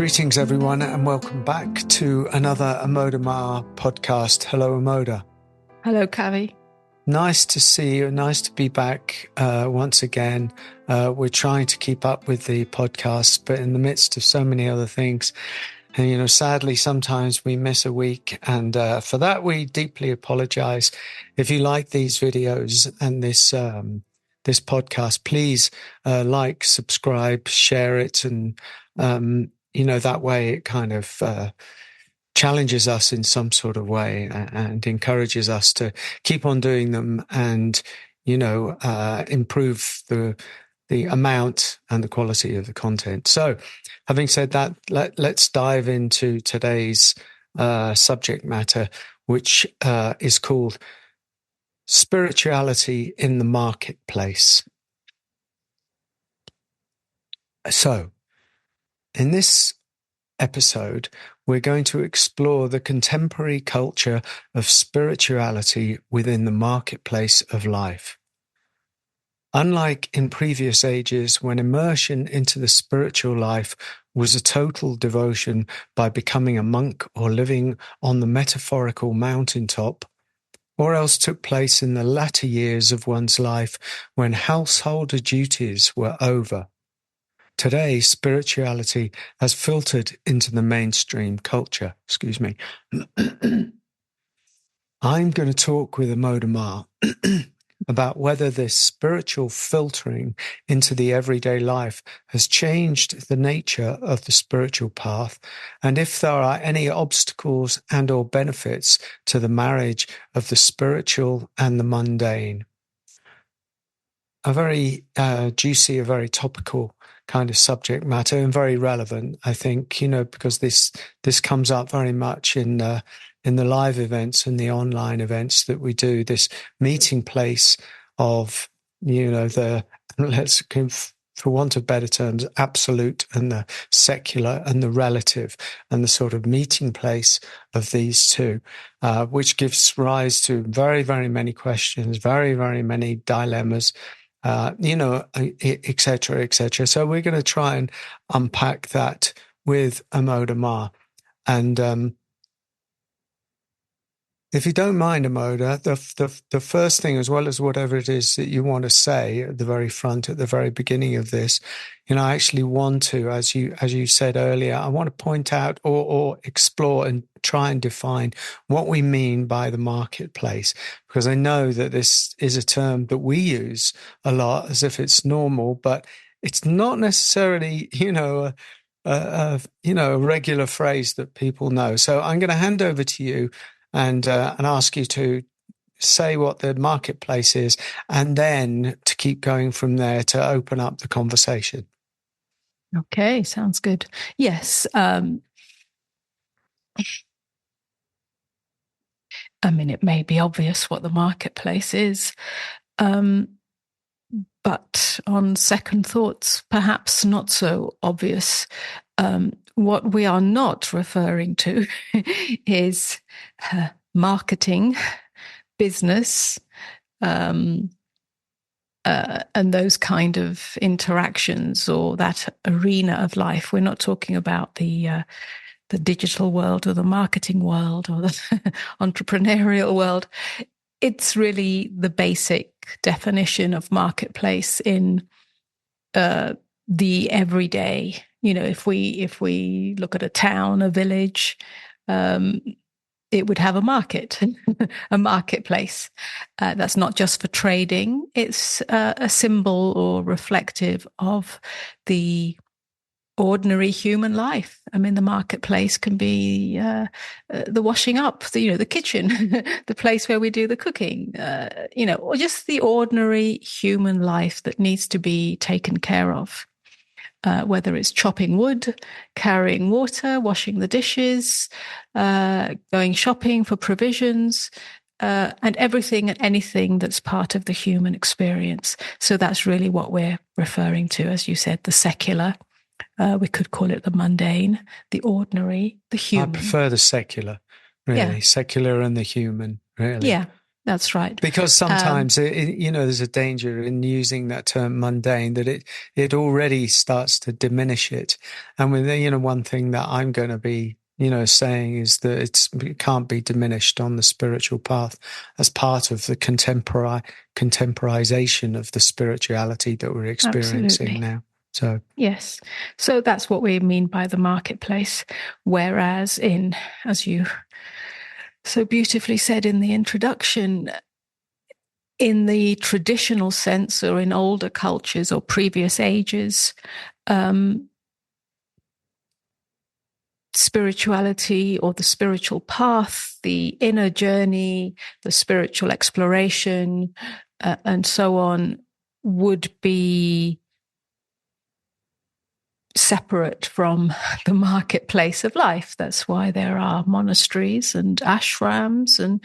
Greetings, everyone, and welcome back to another Amoda Maa podcast. Hello, Amoda. Hello, Kavi. Nice to see you. Nice to be back once again. We're trying to keep up with the podcast, but in the midst of so many other things. And, sadly, sometimes we miss a week. And for that, we deeply apologize. If you like these videos and this podcast, please like, subscribe, share it. And, that way it kind of challenges us in some sort of way and encourages us to keep on doing them and, improve the amount and the quality of the content. So having said that, let's dive into today's subject matter, which is called Spirituality in the Marketplace. So in this episode, we're going to explore the contemporary culture of spirituality within the marketplace of life. Unlike in previous ages, when immersion into the spiritual life was a total devotion by becoming a monk or living on the metaphorical mountaintop, or else took place in the latter years of one's life when householder duties were over. Today, spirituality has filtered into the mainstream culture. I'm going to talk with Amoda Maa about whether this spiritual filtering into the everyday life has changed the nature of the spiritual path, and if there are any obstacles and or benefits to the marriage of the spiritual and the mundane. A very juicy, a very topical kind of subject matter and very relevant, I think, because this comes up very much in the live events and the online events that we do, this meeting place of, let's give, for want of better terms, absolute and the secular and the relative, and the sort of meeting place of these two, which gives rise to very, very many questions, very, very many dilemmas, et cetera, et cetera. So we're going to try and unpack that with Amoda Maa. And if you don't mind, Amoda, the first thing, as well as whatever it is that you want to say at the very front, at the very beginning of this, I actually want to, as you said earlier, I want to point out or explore and try and define what we mean by the marketplace, because I know that this is a term that we use a lot as if it's normal, but it's not necessarily, a regular phrase that people know. So I'm going to hand over to you and ask you to say what the marketplace is, and then to keep going from there to open up the conversation. Okay, sounds good. Yes. It may be obvious what the marketplace is, but on second thoughts, perhaps not so obvious. What we are not referring to is marketing, business, and those kind of interactions or that arena of life. We're not talking about the digital world or the marketing world or the entrepreneurial world. It's really the basic definition of marketplace in the everyday. If we look at a town, a village, it would have a market, a marketplace. That's not just for trading. It's a symbol or reflective of the ordinary human life. The marketplace can be the washing up, the kitchen, the place where we do the cooking, or just the ordinary human life that needs to be taken care of. Whether it's chopping wood, carrying water, washing the dishes, going shopping for provisions, and everything and anything that's part of the human experience. So that's really what we're referring to, as you said, the secular. We could call it the mundane, the ordinary, the human. I prefer the secular, really. Yeah. Secular and the human, really. Yeah. That's right. Because sometimes, there's a danger in using that term mundane, that it already starts to diminish it. And with, one thing that I'm going to be, saying is that it can't be diminished on the spiritual path as part of the contemporization of the spirituality that we're experiencing now. So yes, so that's what we mean by the marketplace. Whereas as you so beautifully said in the introduction, in the traditional sense, or in older cultures or previous ages, spirituality or the spiritual path, the inner journey, the spiritual exploration, and so on, would be separate from the marketplace of life. That's why there are monasteries and ashrams and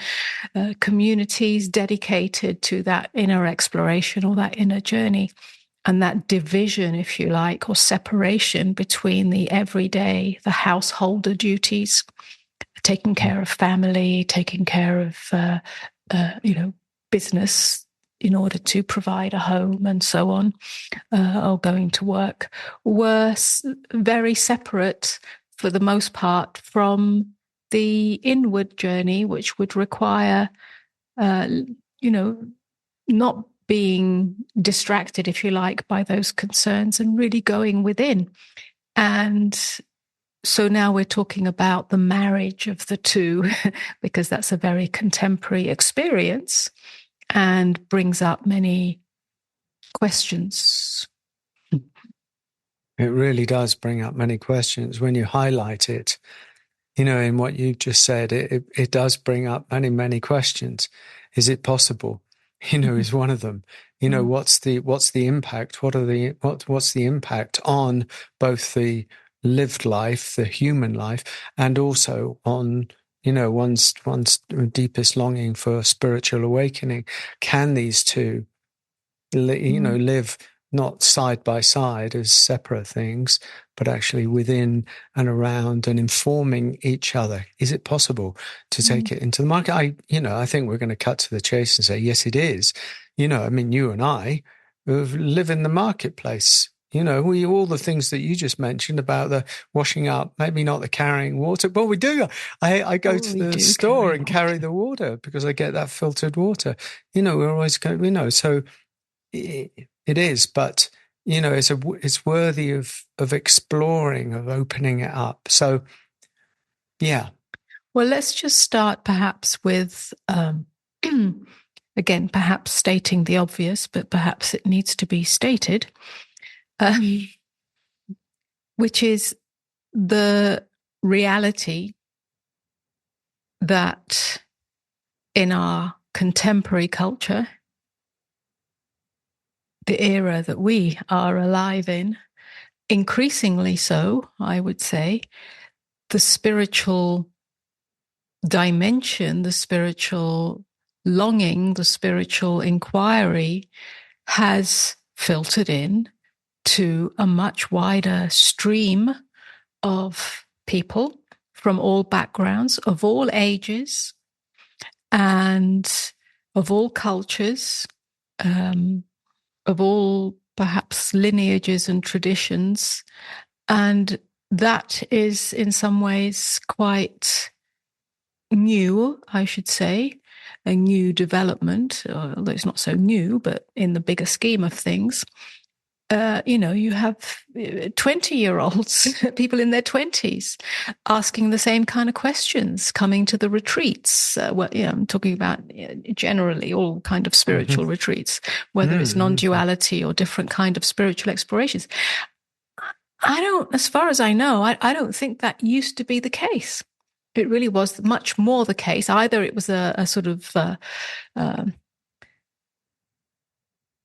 communities dedicated to that inner exploration or that inner journey. And that division, if you like, or separation between the everyday, the householder duties, taking care of family, taking care of, business in order to provide a home and so on, or going to work, were very separate for the most part from the inward journey, which would require, not being distracted, if you like, by those concerns and really going within. And so now we're talking about the marriage of the two, because that's a very contemporary experience and brings up many questions. it really does bring up many questions when you highlight it. In what you just said, it does bring up many, many questions. Is it possible? Is one of them. What's the impact? What's the impact on both the lived life, the human life, and also on one's deepest longing for spiritual awakening? Can these two, live not side by side as separate things, but actually within and around and informing each other? Is it possible to take it into the market? I think we're going to cut to the chase and say, yes, it is. You and I live in the marketplace. All the things that you just mentioned about the washing up, maybe not the carrying water, but we do. I go to the store and carry the water because I get that filtered water. We're always going, so it is, but it's worthy of exploring, of opening it up. So, yeah. Well, let's just start perhaps with, again, perhaps stating the obvious, but perhaps it needs to be stated, which is the reality that in our contemporary culture, the era that we are alive in, increasingly so, I would say, the spiritual dimension, the spiritual longing, the spiritual inquiry has filtered in to a much wider stream of people from all backgrounds, of all ages, and of all cultures, of all perhaps lineages and traditions. And that is in some ways quite new, I should say, a new development, although it's not so new, but in the bigger scheme of things. You have 20-year-olds, people in their 20s, asking the same kind of questions, coming to the retreats. I'm talking about generally all kind of spiritual retreats, whether it's non-duality or different kind of spiritual explorations. As far as I know, I don't think that used to be the case. It really was much more the case. Either it was a sort of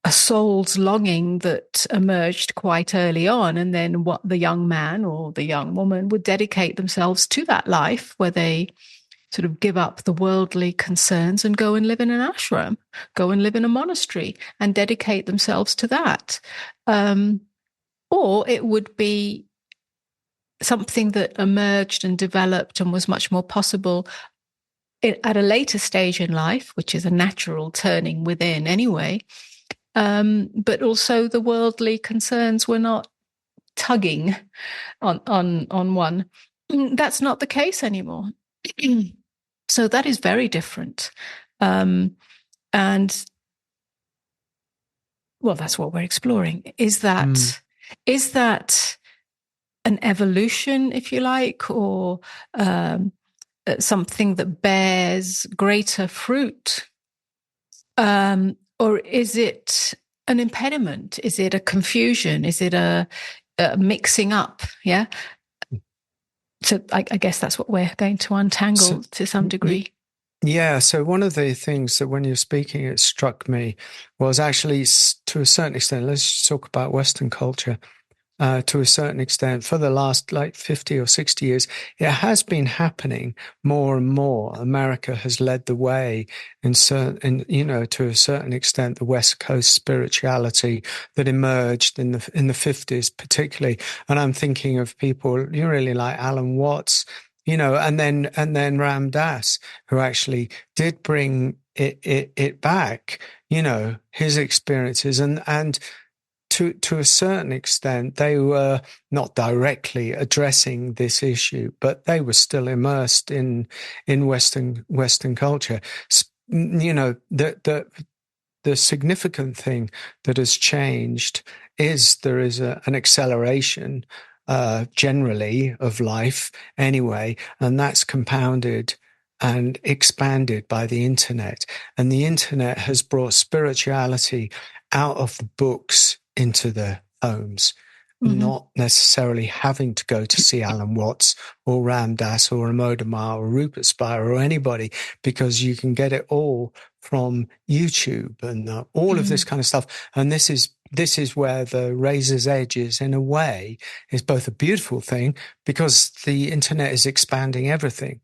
a soul's longing that emerged quite early on, and then what the young man or the young woman would dedicate themselves to that life where they sort of give up the worldly concerns and go and live in an ashram, go and live in a monastery and dedicate themselves to that. Or it would be something that emerged and developed and was much more possible at a later stage in life, which is a natural turning within anyway, but also the worldly concerns were not tugging on one. That's not the case anymore. So that is very different. And well, that's what we're exploring. Is that an evolution, if you like, or something that bears greater fruit? Or is it an impediment? Is it a confusion? Is it a mixing up? Yeah. So I guess that's what we're going to untangle to some degree. Yeah. So one of the things that when you're speaking, it struck me was actually, to a certain extent, let's talk about Western culture. To a certain extent, for the last 50 or 60 years, it has been happening more and more. America has led the way to a certain extent, the West Coast spirituality that emerged in the 50s, particularly. And I'm thinking of people really like Alan Watts, and then Ram Dass, who actually did bring it back, his experiences and to a certain extent, they were not directly addressing this issue, but they were still immersed in Western culture. The significant thing that has changed is there is an acceleration generally of life anyway, and that's compounded and expanded by the internet. And the internet has brought spirituality out of the books into the homes, not necessarily having to go to see Alan Watts or Ram Dass or Amoda Maa or Rupert Spira or anybody, because you can get it all from YouTube and all of this kind of stuff. And this is where the razor's edge is, in a way, is both a beautiful thing because the internet is expanding everything.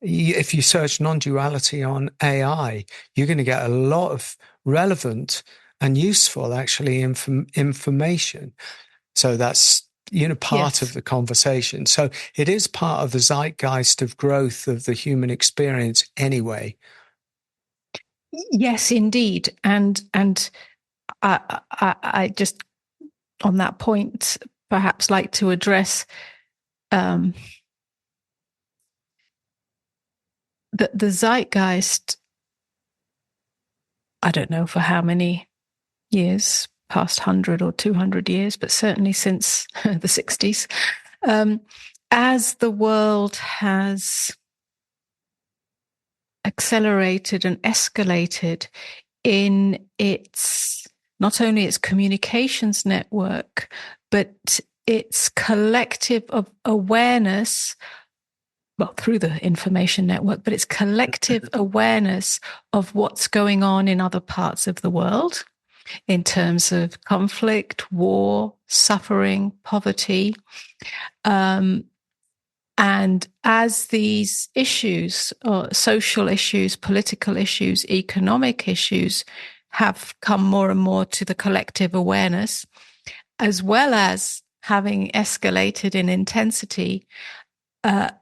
If you search non-duality on AI, you're going to get a lot of relevant and useful, actually, information. So that's, part of the conversation. So it is part of the zeitgeist of growth of the human experience anyway. Yes, indeed. And I just, on that point, perhaps like to address the zeitgeist. I don't know for how many years, past 100 or 200 years, but certainly since the 60s, as the world has accelerated and escalated in its, not only its communications network, but its collective of awareness, well, through the information network, but its collective awareness of what's going on in other parts of the world in terms of conflict, war, suffering, poverty. And as these issues, social issues, political issues, economic issues, have come more and more to the collective awareness, as well as having escalated in intensity,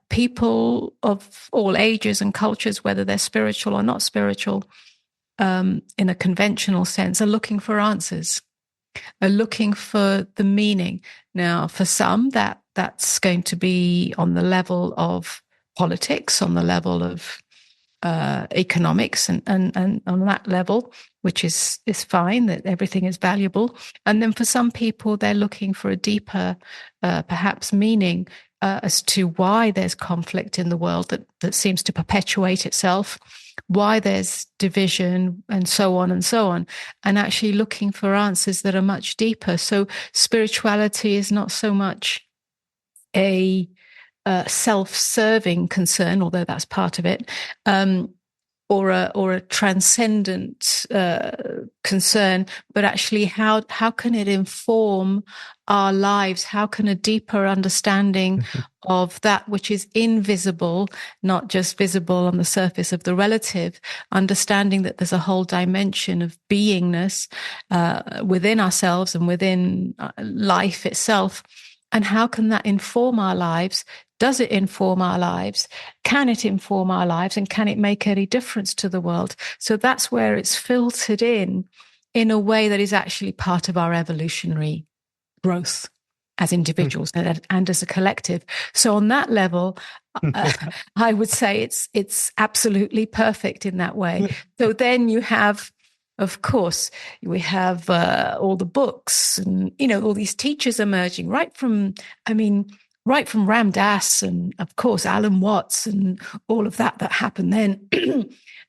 people of all ages and cultures, whether they're spiritual or not spiritual, in a conventional sense, are looking for answers, are looking for the meaning. Now, for some, that's going to be on the level of politics, on the level of economics, and on that level, which is fine, that everything is valuable. And then for some people, they're looking for a deeper, perhaps meaning as to why there's conflict in the world that seems to perpetuate itself, why there's division, and so on and so on, and actually looking for answers that are much deeper. So spirituality is not so much a self-serving concern, although that's part of it, or a transcendent concern, but actually how can it inform our lives? How can a deeper understanding of that which is invisible, not just visible on the surface of the relative, understanding that there's a whole dimension of beingness within ourselves and within life itself, and how can that inform our lives Does it inform our lives? Can it inform our lives? And can it make any difference to the world? So that's where it's filtered in a way that is actually part of our evolutionary growth as individuals and as a collective. So on that level, I would say it's absolutely perfect in that way. So then you have, of course, we have all the books and, all these teachers emerging right from Ram Dass and, of course, Alan Watts and all of that happened then.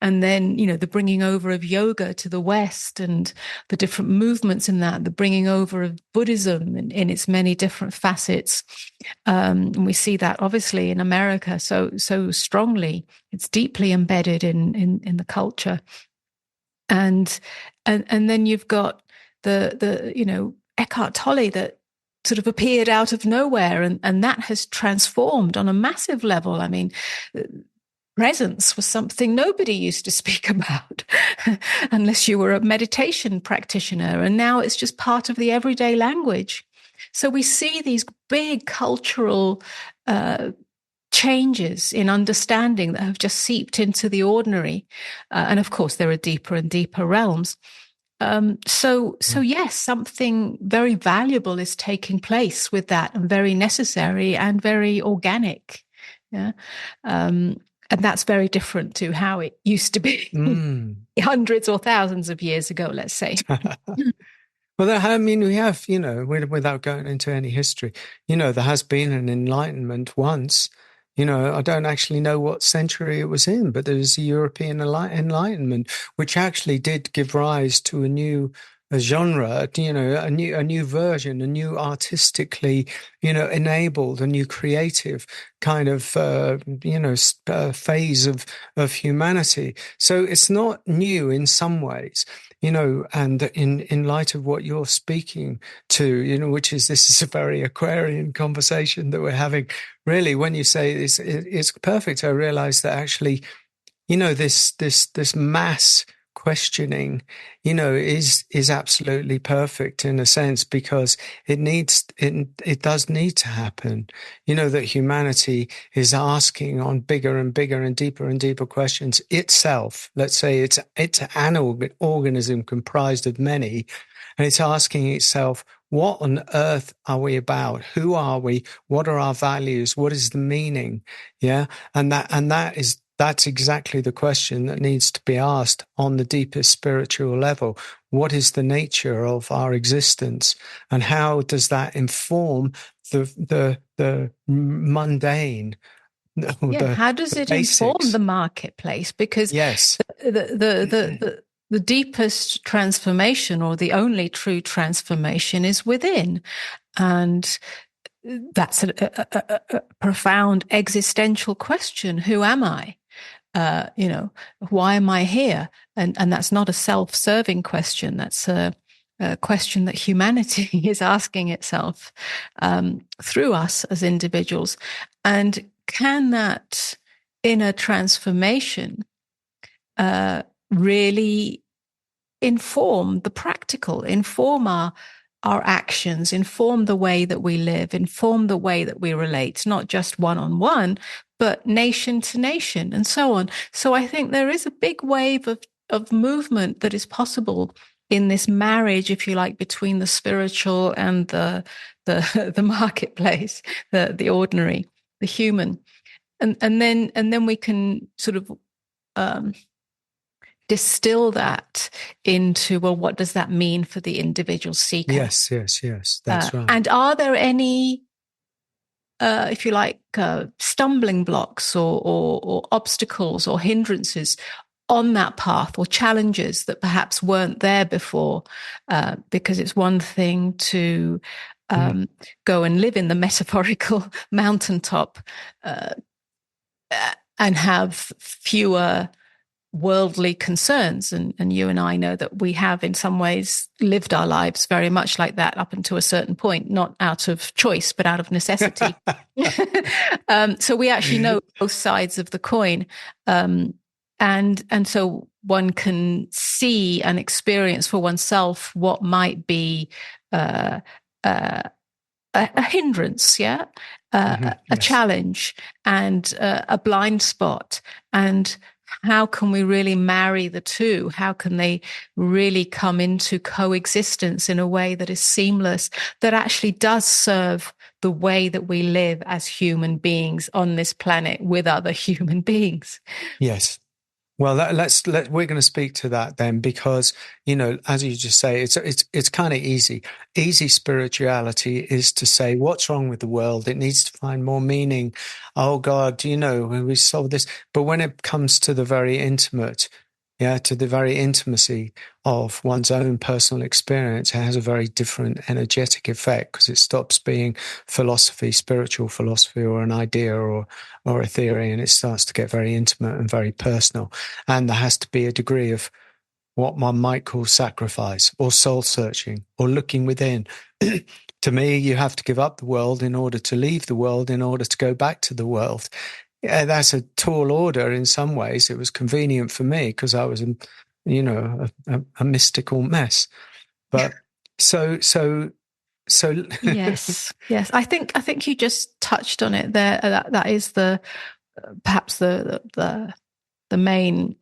And then, the bringing over of yoga to the West and the different movements in that, the bringing over of Buddhism in its many different facets. And we see that obviously in America so strongly. It's deeply embedded in the culture. And then you've got the Eckhart Tolle that sort of appeared out of nowhere, and that has transformed on a massive level. I mean, presence was something nobody used to speak about unless you were a meditation practitioner, and now it's just part of the everyday language. So we see these big cultural changes in understanding that have just seeped into the ordinary, and of course there are deeper and deeper realms. So yes, something very valuable is taking place with that, and very necessary and very organic. Yeah. And that's very different to how it used to be hundreds or thousands of years ago, let's say. Well, I mean, we have, without going into any history, there has been an enlightenment once. I don't actually know what century it was in, but there was a European enlightenment, which actually did give rise to a genre, a new version, a new artistically, enabled, a new creative kind of, phase of humanity. So it's not new in some ways, and in light of what you're speaking to, which is, this is a very Aquarian conversation that we're having. Really, when you say it's perfect, I realize that actually, this mass questioning, is absolutely perfect in a sense, because it does need to happen. That humanity is asking on bigger and bigger and deeper questions itself. Let's say it's an organism comprised of many, and it's asking itself, what on earth are we about? Who are we? What are our values? What is the meaning? Yeah. And that's exactly the question that needs to be asked on the deepest spiritual level. What is the nature of our existence, and how does that inform the mundane? How does it inform the marketplace? Because yes, the deepest transformation, or the only true transformation, is within, and that's a profound existential question. Who am I? Why am I here? And that's not a self-serving question. That's a question that humanity is asking itself through us as individuals. And can that inner transformation really inform the practical, inform our actions, inform the way that we live, inform the way that we relate, not just one-on-one, but nation to nation, and so on. So I think there is a big wave of movement that is possible in this marriage, if you like, between the spiritual and the marketplace, the ordinary, the human, and then we can sort of distill that into, well, what does that mean for the individual seeker? Yes, that's right. And are there any, if you like, stumbling blocks or obstacles or hindrances on that path, or challenges that perhaps weren't there before? Because it's one thing to go and live in the metaphorical mountaintop and have fewer worldly concerns, and you and I know that we have in some ways lived our lives very much like that up until a certain point, not out of choice but out of necessity. So we actually know both sides of the coin, and so one can see and experience for oneself what might be a hindrance, yeah, Yes. a challenge, and a blind spot. And how can we really marry the two? How can they really come into coexistence in a way that is seamless, that actually does serve the way that we live as human beings on this planet with other human beings? Yes. Well, we're going to speak to that then, because, you know, as you just say, it's kind of easy. Easy spirituality is to say, what's wrong with the world? It needs to find more meaning. Oh God, you know, we solve this. But when it comes to the very intimate, to the very intimacy of one's own personal experience, it has a very different energetic effect, because it stops being philosophy, spiritual philosophy, or an idea or a theory, and it starts to get very intimate and very personal. And there has to be a degree of what one might call sacrifice, or soul searching, or looking within. To me, you have to give up the world in order to leave the world, in order to go back to the world. Yeah, that's a tall order in some ways. It was convenient for me because I was, a mystical mess. But so Yes. I think you just touched on it there. That is perhaps the main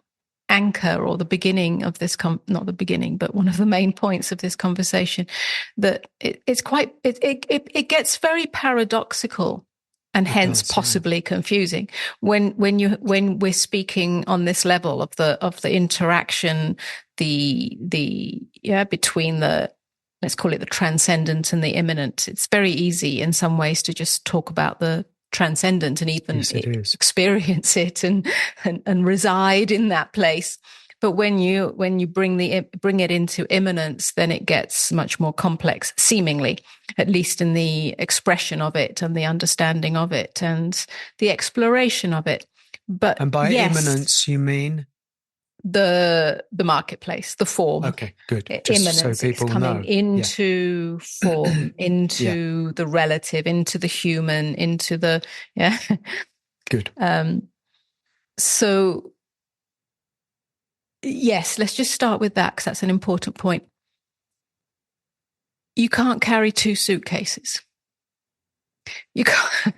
anchor, or the beginning of this not the beginning, but one of the main points of this conversation, that it gets very paradoxical, and hence possibly confusing when we're speaking on this level of the interaction, between the, let's call it, the transcendent and the immanent. It's very easy in some ways to just talk about the transcendent and even experience it and reside in that place. But when you bring it into immanence, then it gets much more complex, seemingly, at least in the expression of it and the understanding of it and the exploration of it. And by immanence, you mean the marketplace, the form. Okay, good. Just immanence, so people it's coming know. Into form, into the relative, into the human, into the Good. So yes, let's just start with that, because that's an important point. You can't carry two suitcases. You can't,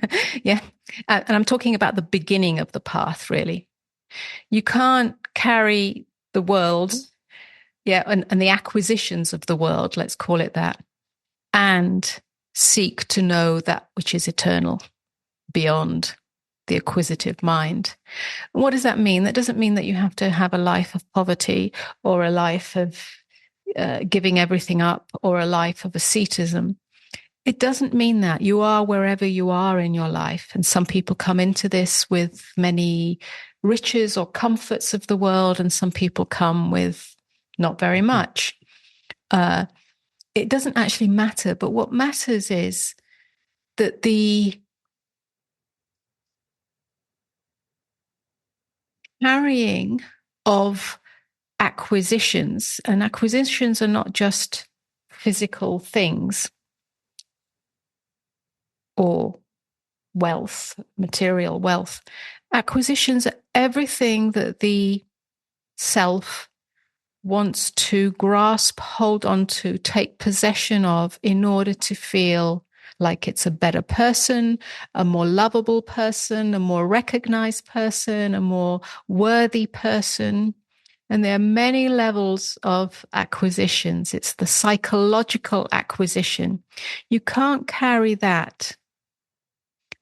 and I'm talking about the beginning of the path, really. You can't carry the world, and the acquisitions of the world, let's call it that, and seek to know that which is eternal beyond the acquisitive mind. What does that mean? That doesn't mean that you have to have a life of poverty, or a life of giving everything up, or a life of asceticism. It doesn't mean that. You are wherever you are in your life. And some people come into this with many riches or comforts of the world, and some people come with not very much. It doesn't actually matter. But what matters is that the carrying of acquisitions, and acquisitions are not just physical things or wealth, material wealth. Acquisitions are everything that the self wants to grasp, hold on to, take possession of, in order to feel like it's a better person, a more lovable person, a more recognized person, a more worthy person. And there are many levels of acquisitions. It's the psychological acquisition. You can't carry that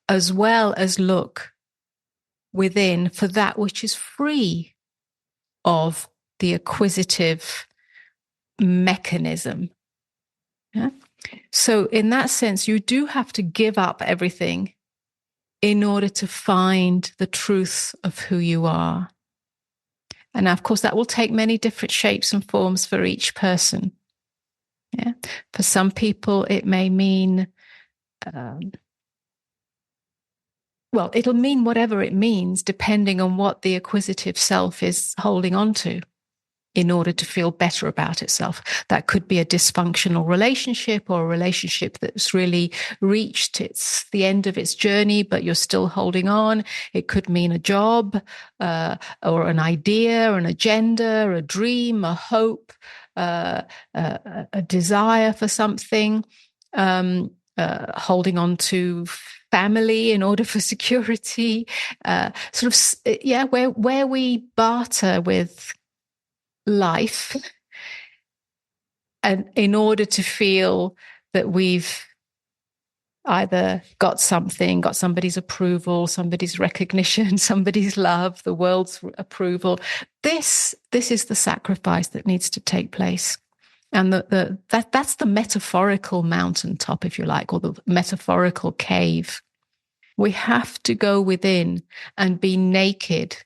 as well as look within for that which is free of the acquisitive mechanism. Yeah? So in that sense, you do have to give up everything in order to find the truth of who you are. And of course, that will take many different shapes and forms for each person. Yeah. For some people, it may mean, it'll mean whatever it means, depending on what the acquisitive self is holding on to in order to feel better about itself. That could be a dysfunctional relationship, or a relationship that's really reached the end of its journey, but you're still holding on. It could mean a job, or an idea, an agenda, a dream, a hope, a desire for something, holding on to family in order for security, where we barter with life, and in order to feel that we've either got somebody's approval, somebody's recognition, somebody's love, the world's approval. This is the sacrifice that needs to take place. And that's the metaphorical mountaintop, if you like, or the metaphorical cave. We have to go within and be naked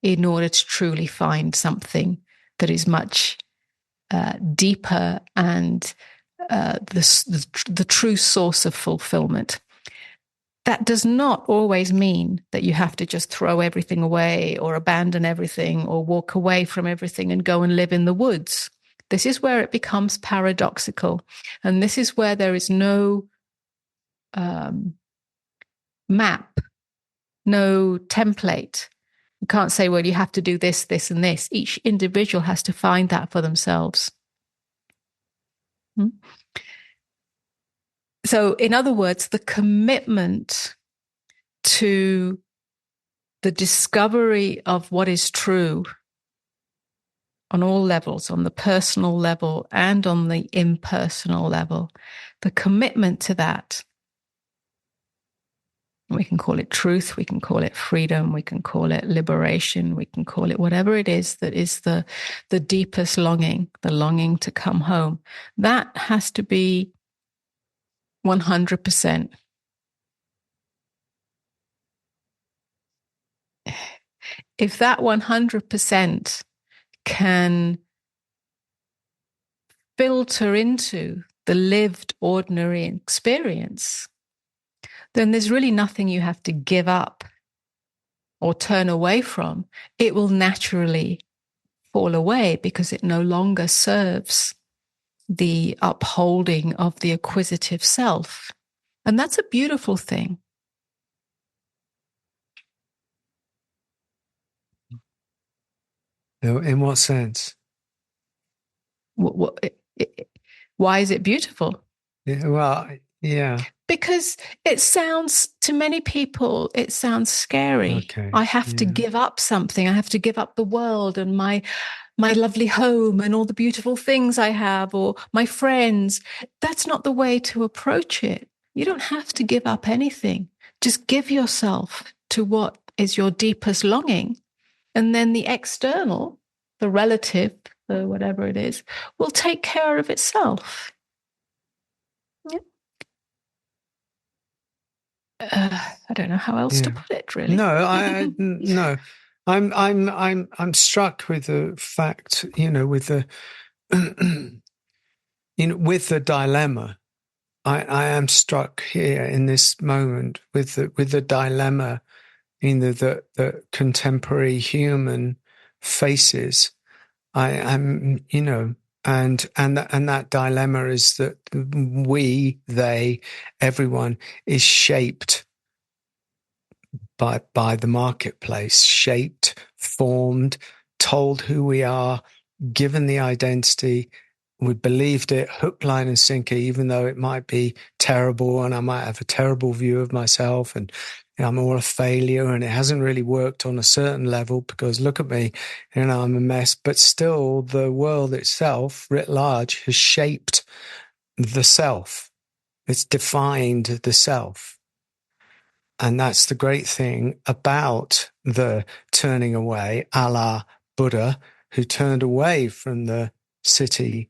in order to truly find something that is much deeper and the true source of fulfillment. That does not always mean that you have to just throw everything away or abandon everything or walk away from everything and go and live in the woods. This is where it becomes paradoxical. And this is where there is no map, no template. You can't say, well, you have to do this, this, and this. Each individual has to find that for themselves. So, in other words, the commitment to the discovery of what is true on all levels, on the personal level and on the impersonal level, the commitment to that, we can call it truth, we can call it freedom, we can call it liberation, we can call it whatever it is that is the deepest longing, the longing to come home. That has to be 100%. If that 100% can filter into the lived ordinary experience, then there's really nothing you have to give up or turn away from. It will naturally fall away because it no longer serves the upholding of the acquisitive self. And that's a beautiful thing. In what sense? Why is it beautiful? Yeah. Because it sounds, to many people, it sounds scary. Okay. I have to give up something. I have to give up the world and my lovely home and all the beautiful things I have, or my friends. That's not the way to approach it. You don't have to give up anything. Just give yourself to what is your deepest longing. And then the external, the relative, the whatever it is, will take care of itself. Yeah. I don't know how else to put it, really. No, no. I'm struck with the fact, with the, with the dilemma. I am struck here in this moment with the dilemma, the contemporary human faces. I am, and that dilemma is that we, they, everyone is shaped by the marketplace, shaped, formed, told who we are, given the identity. We believed it hook, line, and sinker, even though it might be terrible and I might have a terrible view of myself and I'm all a failure and it hasn't really worked on a certain level because look at me, I'm a mess. But still, the world itself, writ large, has shaped the self. It's defined the self. And that's the great thing about the turning away, a la Buddha, who turned away from the city,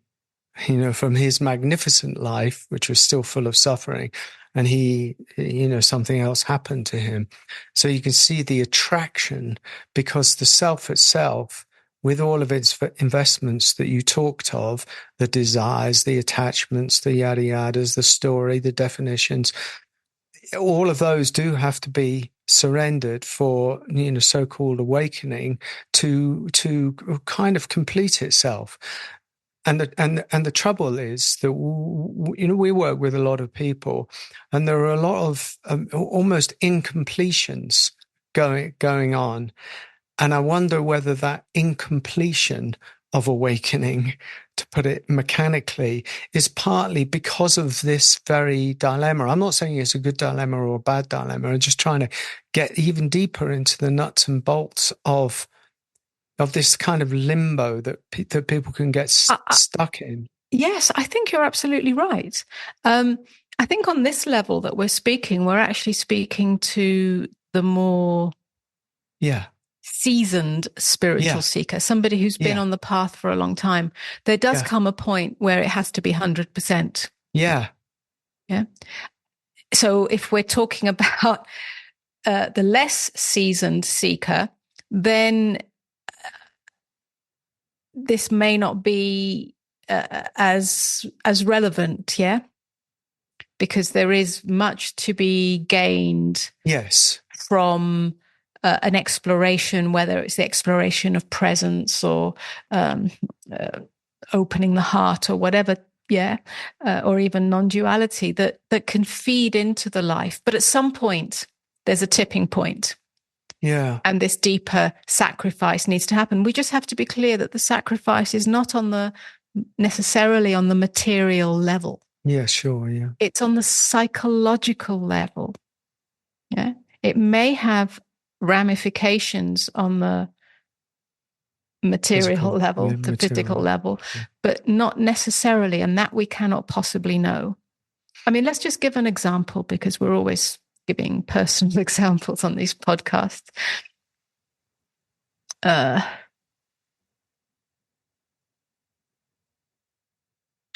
from his magnificent life, which was still full of suffering. And he, something else happened to him. So you can see the attraction, because the self itself, with all of its investments that you talked of, the desires, the attachments, the yada yadas, the story, the definitions, all of those do have to be surrendered for, so-called awakening to kind of complete itself. And the trouble is that we work with a lot of people, and there are a lot of almost incompletions going on, and I wonder whether that incompletion of awakening, to put it mechanically, is partly because of this very dilemma. I'm not saying it's a good dilemma or a bad dilemma. I'm just trying to get even deeper into the nuts and bolts of this kind of limbo that people can get stuck in. Yes, I think you're absolutely right. I think on this level that we're actually speaking to the more seasoned spiritual seeker, somebody who's been on the path for a long time. There does come a point where it has to be 100%. Yeah. So if we're talking about the less seasoned seeker, then this may not be as relevant, because there is much to be gained. Yes. From an exploration, whether it's the exploration of presence or opening the heart or whatever, or even non-duality that can feed into the life. But at some point, there's a tipping point. Yeah. And this deeper sacrifice needs to happen. We just have to be clear that the sacrifice is not necessarily on the material level. Yeah, sure, yeah. It's on the psychological level. Yeah. It may have ramifications on the material level, the physical level, but not necessarily, and that we cannot possibly know. I mean, let's just give an example, because we're always giving personal examples on these podcasts.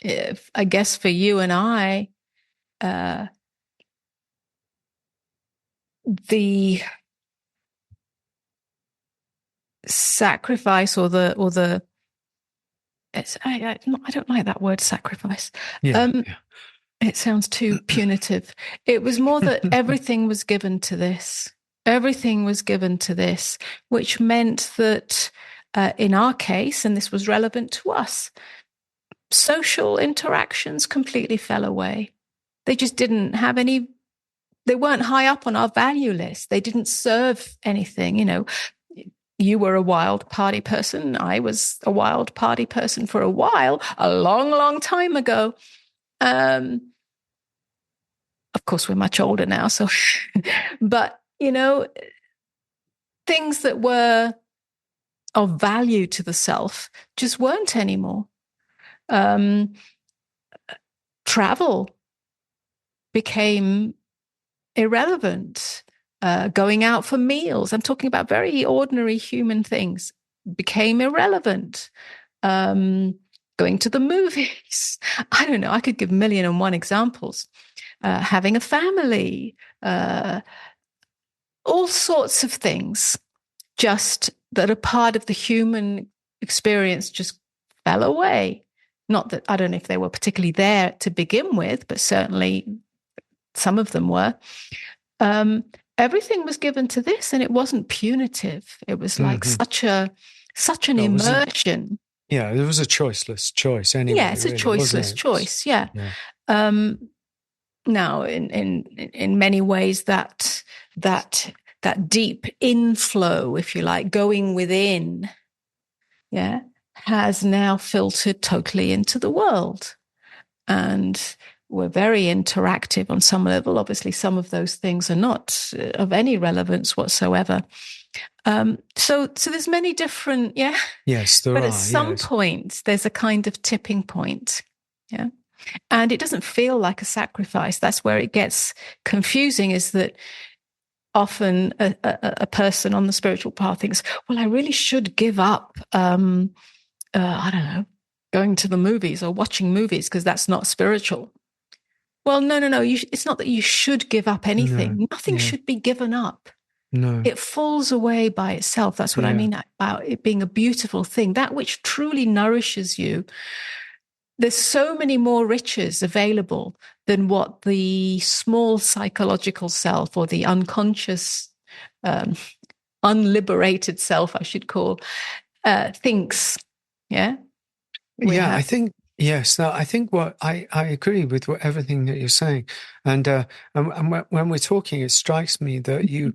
If I guess for you and I, the sacrifice or the I don't like that word sacrifice. It sounds too punitive. It was more that everything was given to this. Everything was given to this, which meant that in our case, and this was relevant to us, social interactions completely fell away. They just didn't have any, they weren't high up on our value list. They didn't serve anything, You were a wild party person. I was a wild party person for a while, a long, long time ago. Of course, we're much older now. So, but, things that were of value to the self just weren't anymore. Travel became irrelevant. Going out for meals, I'm talking about very ordinary human things, became irrelevant. Going to the movies, I don't know, I could give 1,000,001 examples. Having a family, all sorts of things just that are part of the human experience just fell away. Not that, I don't know if they were particularly there to begin with, but certainly some of them were. Everything was given to this, and it wasn't punitive. It was like such an immersion. It was a choiceless choice anyway. Yeah, it's a choiceless choice. Yeah. Now, in many ways, that deep inflow, if you like, going within, has now filtered totally into the world, and we're very interactive on some level. Obviously, some of those things are not of any relevance whatsoever. So there's many different, Yes, there are. But at some point, there's a kind of tipping point, and it doesn't feel like a sacrifice. That's where it gets confusing, is that often a person on the spiritual path thinks, well, I really should give up, I don't know, going to the movies or watching movies because that's not spiritual. Well, no. It's not that you should give up anything. No, Nothing should be given up. No. It falls away by itself. That's what I mean about it being a beautiful thing. That which truly nourishes you. There's so many more riches available than what the small psychological self or the unconscious, unliberated self, I should call, thinks. Yeah? I think, yes. No, I think I agree with everything that you're saying. And when we're talking, it strikes me that you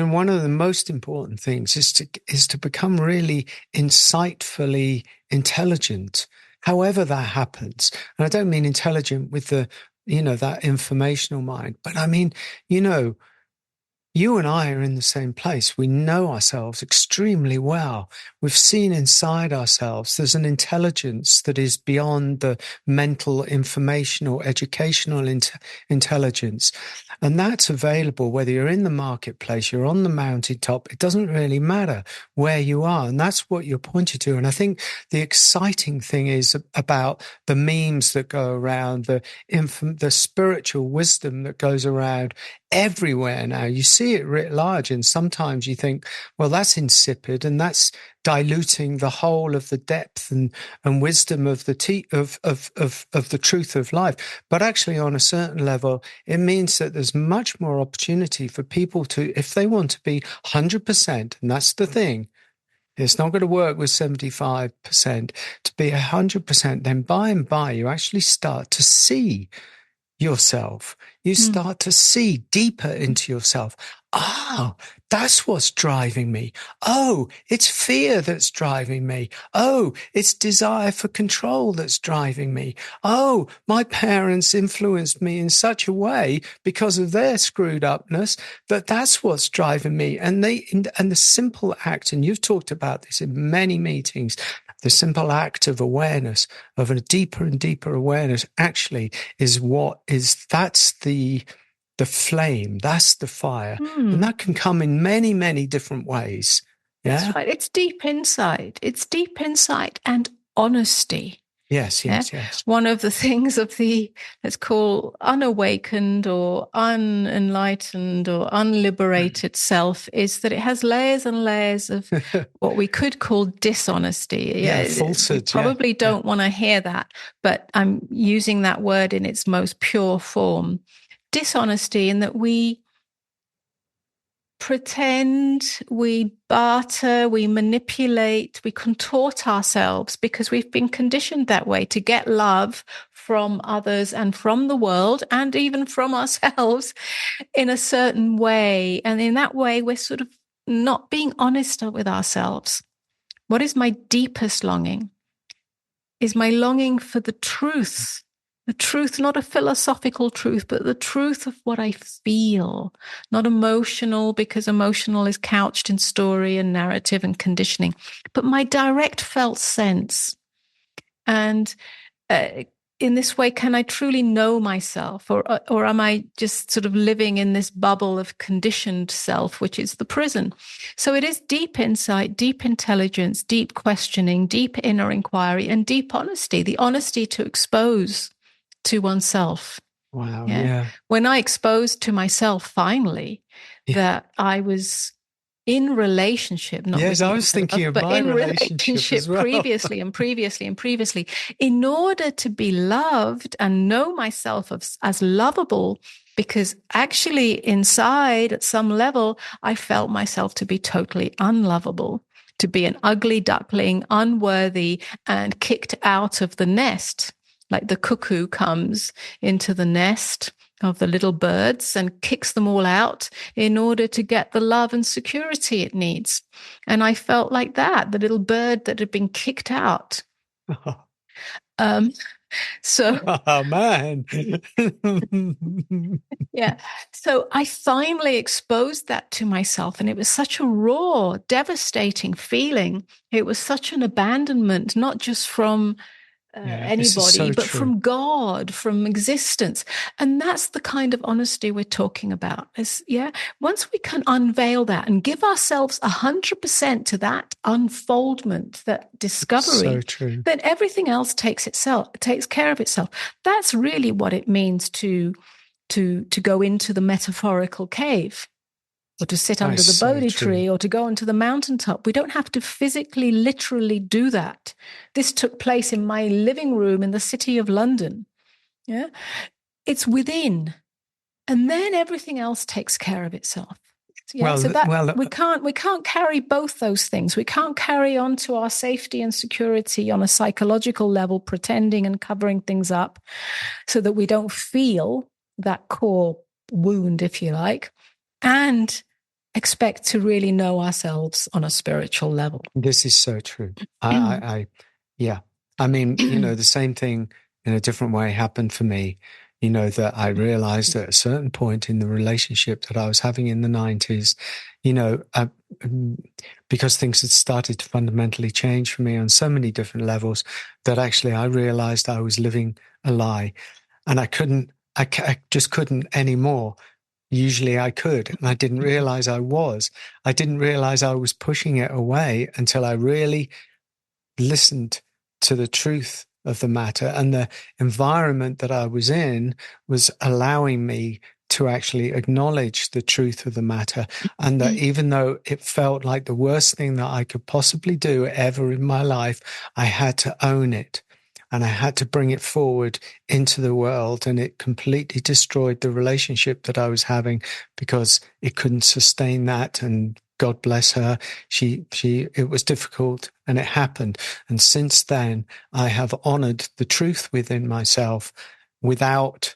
one of the most important things is to become really insightfully intelligent, however that happens. And I don't mean intelligent with the, that informational mind, but I mean, you and I are in the same place. We know ourselves extremely well. We've seen inside ourselves. There's an intelligence that is beyond the mental, informational, educational intelligence. And that's available whether you're in the marketplace, you're on the mountaintop. It doesn't really matter where you are. And that's what you're pointed to. And I think the exciting thing is about the memes that go around, the spiritual wisdom that goes around everywhere now. You see it writ large, and sometimes you think, well, that's insipid and that's diluting the whole of the depth and wisdom of the truth of life. But actually, on a certain level, it means that there's much more opportunity for people to, if they want to be 100%, and that's the thing, it's not going to work with 75%, to be 100%, then by and by you actually start to see yourself. You start to see deeper into yourself. Oh, that's what's driving me. Oh, it's fear that's driving me. Oh, it's desire for control that's driving me. Oh, my parents influenced me in such a way because of their screwed upness that's what's driving me. And the simple act, and you've talked about this in many meetings, the simple act of awareness, of a deeper and deeper awareness, actually that's the flame, that's the fire. And that can come in many, many different ways. Yeah? That's right. It's deep insight. It's deep insight and honesty. Yes. One of the things of let's call unawakened or unenlightened or unliberated self is that it has layers and layers of what we could call dishonesty. Falsehood. We probably don't want to hear that, but I'm using that word in its most pure form. Dishonesty, in that we pretend, we barter, we manipulate, we contort ourselves because we've been conditioned that way to get love from others and from the world and even from ourselves in a certain way. And in that way, we're sort of not being honest with ourselves. What is my deepest longing? Is my longing for the truth. The truth, not a philosophical truth, but the truth of what I feel, not emotional, because emotional is couched in story and narrative and conditioning, but my direct felt sense. And in this way, can I truly know myself, or am I just sort of living in this bubble of conditioned self, which is the prison? So it is deep insight, deep intelligence, deep questioning, deep inner inquiry, and deep honesty, the honesty to expose to oneself. Wow. Yeah. When I exposed to myself finally that I was in relationship, not yes, with I was thinking of my relationship as well. previously, in order to be loved and know myself as lovable, because actually inside at some level, I felt myself to be totally unlovable, to be an ugly duckling, unworthy, and kicked out of the nest. Like the cuckoo comes into the nest of the little birds and kicks them all out in order to get the love and security it needs. And I felt like that, the little bird that had been kicked out. So, oh man. yeah. So I finally exposed that to myself, and it was such a raw, devastating feeling. It was such an abandonment, not just from anybody, but true. From God, from existence. And that's the kind of honesty we're talking about. Once we can unveil that and give ourselves 100% to that unfoldment, that discovery, then everything else takes care of itself. That's really what it means to go into the metaphorical cave, or to sit under the Bodhi tree, or to go onto the mountaintop. We don't have to physically, literally do that. This took place in my living room in the city of London. Yeah, it's within, and then everything else takes care of itself. Yeah, we can't carry both those things. We can't carry on to our safety and security on a psychological level, pretending and covering things up so that we don't feel that core wound, if you like, and expect to really know ourselves on a spiritual level. This is so true. Yeah. I mean, the same thing in a different way happened for me. That I realized at a certain point in the relationship that I was having in the 90s, because things had started to fundamentally change for me on so many different levels, that actually I realized I was living a lie, and I just couldn't anymore. Usually I could, and I didn't realize I was. I didn't realize I was pushing it away until I really listened to the truth of the matter, and the environment that I was in was allowing me to actually acknowledge the truth of the matter. And that even though it felt like the worst thing that I could possibly do ever in my life, I had to own it. And I had to bring it forward into the world, and it completely destroyed the relationship that I was having because it couldn't sustain that. And God bless her, it was difficult, and it happened. And since then, I have honored the truth within myself without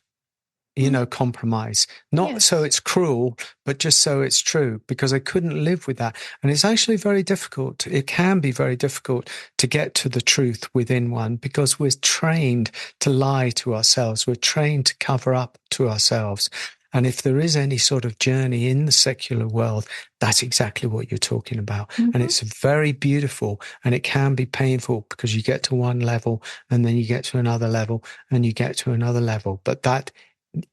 compromise. Not so it's cruel, but just so it's true, because I couldn't live with that. And it's actually very difficult. It can be very difficult to get to the truth within one, because we're trained to lie to ourselves. We're trained to cover up to ourselves. And if there is any sort of journey in the secular world, that's exactly what you're talking about. Mm-hmm. And it's very beautiful, and it can be painful, because you get to one level and then you get to another level and you get to another level. But that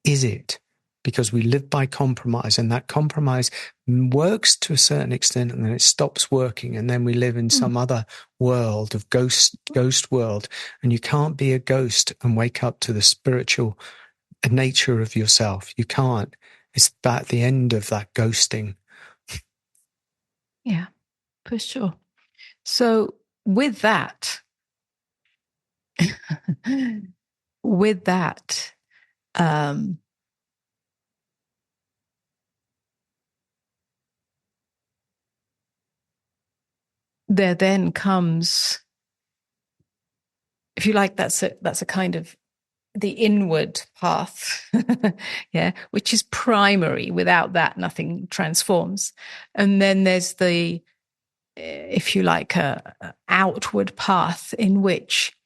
is it, because we live by compromise, and that compromise works to a certain extent, and then it stops working, and then we live in some other world of ghost world. And you can't be a ghost and wake up to the spiritual nature of yourself. You can't. It's at the end of that ghosting. Yeah, for sure. So with that, there then comes, if you like, that's a kind of the inward path, yeah, which is primary. Without that, nothing transforms. And then there's the, if you like, a outward path in which,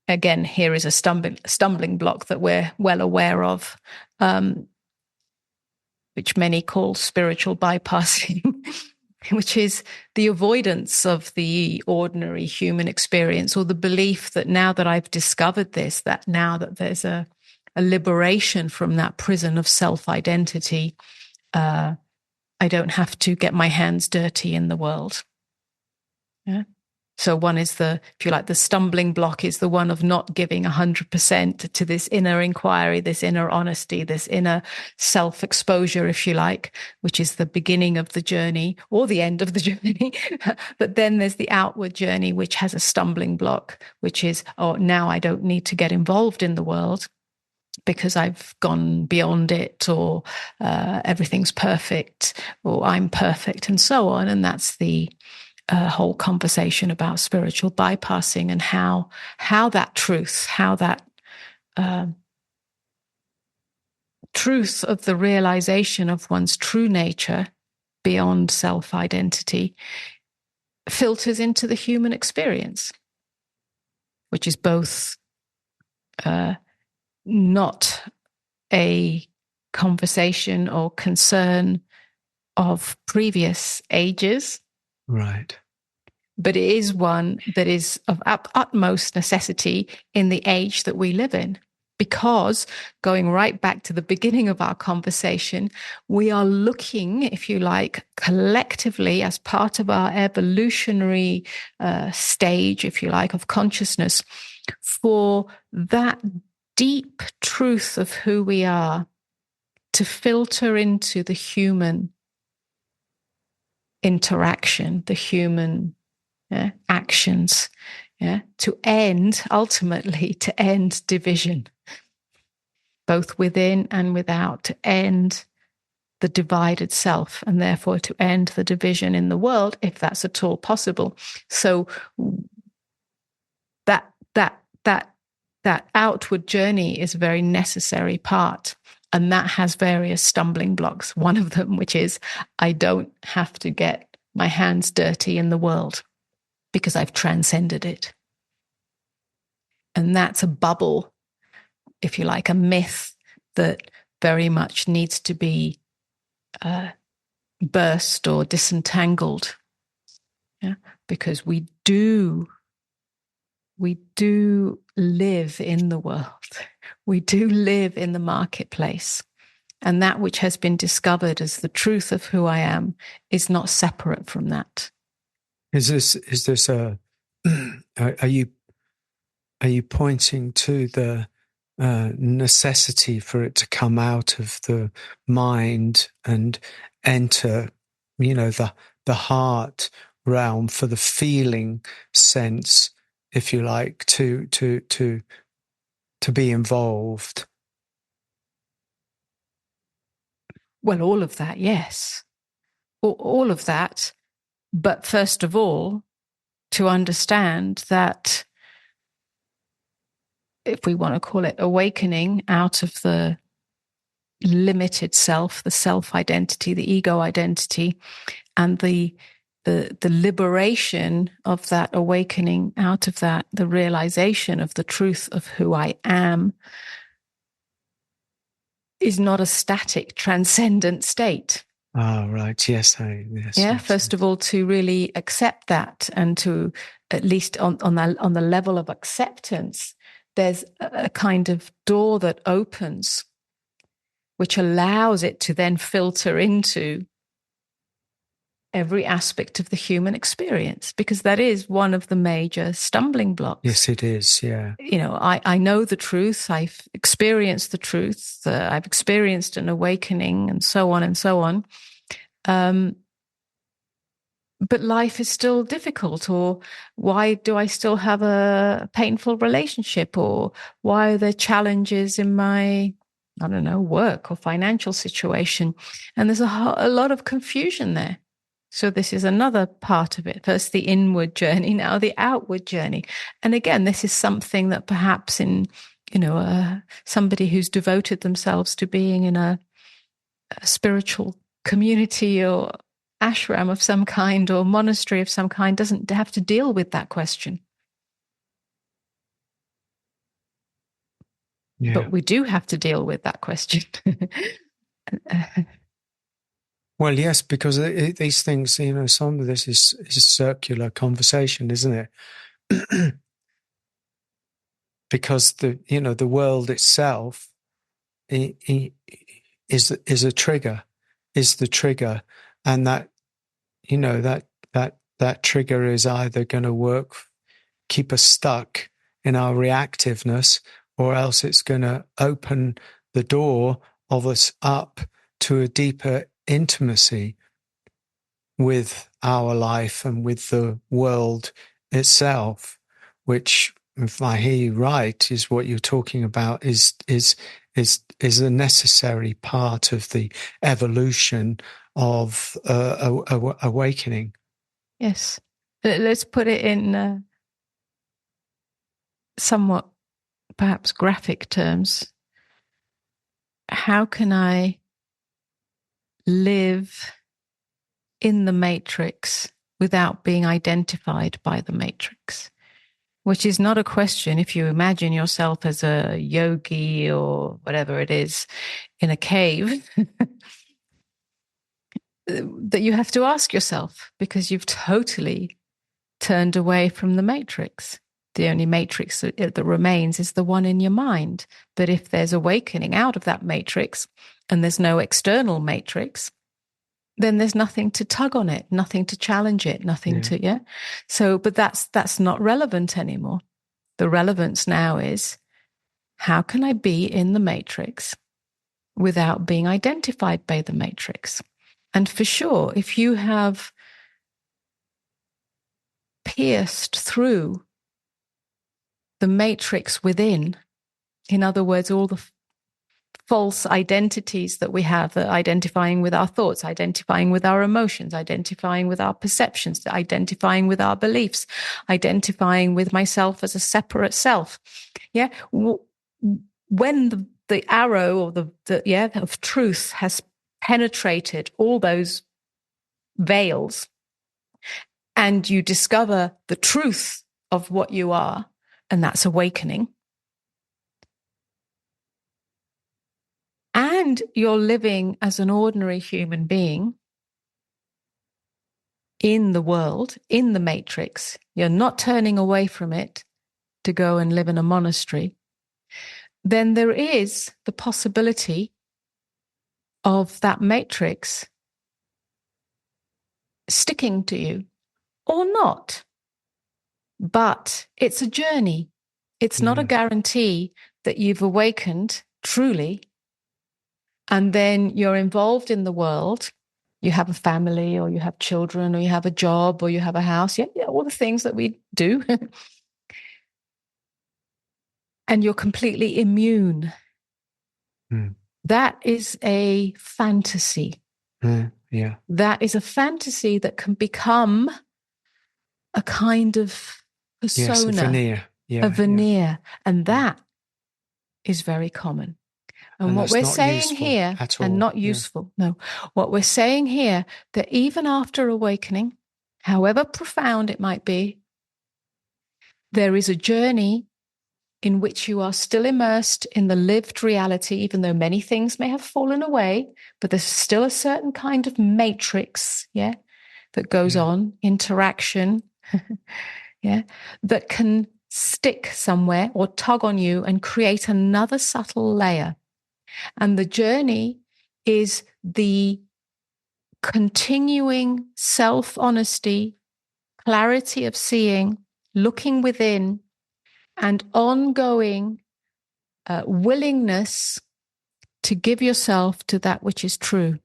again, here is a stumbling block that we're well aware of, which many call spiritual bypassing, which is the avoidance of the ordinary human experience, or the belief that now that I've discovered this, that now that there's a liberation from that prison of self-identity, I don't have to get my hands dirty in the world. Yeah. So one is if you like, the stumbling block is the one of not giving 100% to this inner inquiry, this inner honesty, this inner self-exposure, if you like, which is the beginning of the journey or the end of the journey. But then there's the outward journey, which has a stumbling block, which is, oh, now I don't need to get involved in the world because I've gone beyond it, or everything's perfect, or I'm perfect, and so on. And that's the whole conversation about spiritual bypassing, and how that truth, truth of the realization of one's true nature beyond self-identity filters into the human experience, which is both not a conversation or concern of previous ages. Right. But it is one that is of utmost necessity in the age that we live in. Because, going right back to the beginning of our conversation, we are looking, if you like, collectively as part of our evolutionary stage, if you like, of consciousness, for that deep truth of who we are to filter into the human interaction, the human actions, ultimately to end division, both within and without, to end the divided self, and therefore to end the division in the world, if that's at all possible. So that outward journey is a very necessary part And that has various stumbling blocks. One of them, which is I don't have to get my hands dirty in the world because I've transcended it. And that's a bubble, if you like, a myth that very much needs to be burst or disentangled. Yeah? Because we do live in the world. We do live in the marketplace. And that which has been discovered as the truth of who I am is not separate from that. Is this a, are you pointing to the necessity for it to come out of the mind and enter, the heart realm, for the feeling sense, if you like, to be involved? Well, all of that, yes. All of that. But first of all, to understand that, if we want to call it awakening out of the limited self, the self-identity, the ego identity, and the liberation of that awakening out of that, the realization of the truth of who I am, is not a static, transcendent state. Ah, right. Yes. Yes. First of all, to really accept that, and to, at least on the level of acceptance, there's a kind of door that opens, which allows it to then filter into every aspect of the human experience, because that is one of the major stumbling blocks. Yes, it is. Yeah. I know the truth. I've experienced the truth. I've experienced an awakening, and so on and so on. But life is still difficult, or why do I still have a painful relationship, or why are there challenges in my, I don't know, work or financial situation? And there's a lot of confusion there. So this is another part of it. First the inward journey, now the outward journey. And again, this is something that perhaps in, somebody who's devoted themselves to being in a spiritual community or ashram of some kind or monastery of some kind doesn't have to deal with that question. Yeah. But we do have to deal with that question. Well, yes, because these things, some of this is circular conversation, isn't it? Because the world itself is a trigger, is the trigger, and that that trigger is either going to keep us stuck in our reactiveness, or else it's going to open the door of us up to a deeper intimacy with our life and with the world itself, which, if I hear you right, is what you're talking about, is a necessary part of the evolution of awakening. Yes. Let's put it in somewhat perhaps graphic terms. How can I live in the matrix without being identified by the matrix? Which is not a question, if you imagine yourself as a yogi or whatever it is in a cave, that you have to ask yourself, because you've totally turned away from the matrix. The only matrix that remains is the one in your mind. But if there's awakening out of that matrix and there's no external matrix, then there's nothing to tug on it, nothing to challenge it, nothing to. So, but that's not relevant anymore. The relevance now is, how can I be in the matrix without being identified by the matrix? And for sure, if you have pierced through the matrix within, in other words, all the false identities that we have, identifying with our thoughts, identifying with our emotions, identifying with our perceptions, identifying with our beliefs, identifying with myself as a separate self. Yeah. When the arrow or the of truth has penetrated all those veils, and you discover the truth of what you are, and that's awakening. And you're living as an ordinary human being in the world, in the matrix. You're not turning away from it to go and live in a monastery. Then there is the possibility of that matrix sticking to you or not. But it's a journey. It's not a guarantee that you've awakened truly, and then you're involved in the world. You have a family, or you have children, or you have a job, or you have a house. Yeah, all the things that we do. And you're completely immune. That is a fantasy. That is a fantasy that can become a kind of persona, yes, a veneer. A veneer. And that is very common. And what we're saying here, and not useful, no, what we're saying here, that even after awakening, however profound it might be, there is a journey in which you are still immersed in the lived reality, even though many things may have fallen away, but there's still a certain kind of matrix, that goes on, interaction, that can stick somewhere or tug on you and create another subtle layer. And the journey is the continuing self-honesty, clarity of seeing, looking within, and ongoing willingness to give yourself to that which is true,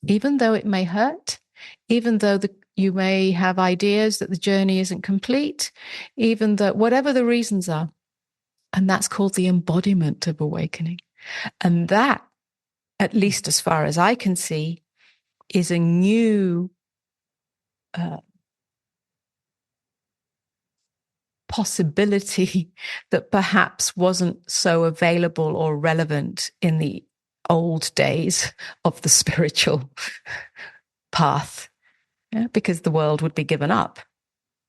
even though it may hurt, even though you may have ideas that the journey isn't complete, even though whatever the reasons are. And that's called the embodiment of awakening. And that, at least as far as I can see, is a new possibility that perhaps wasn't so available or relevant in the old days of the spiritual path, because the world would be given up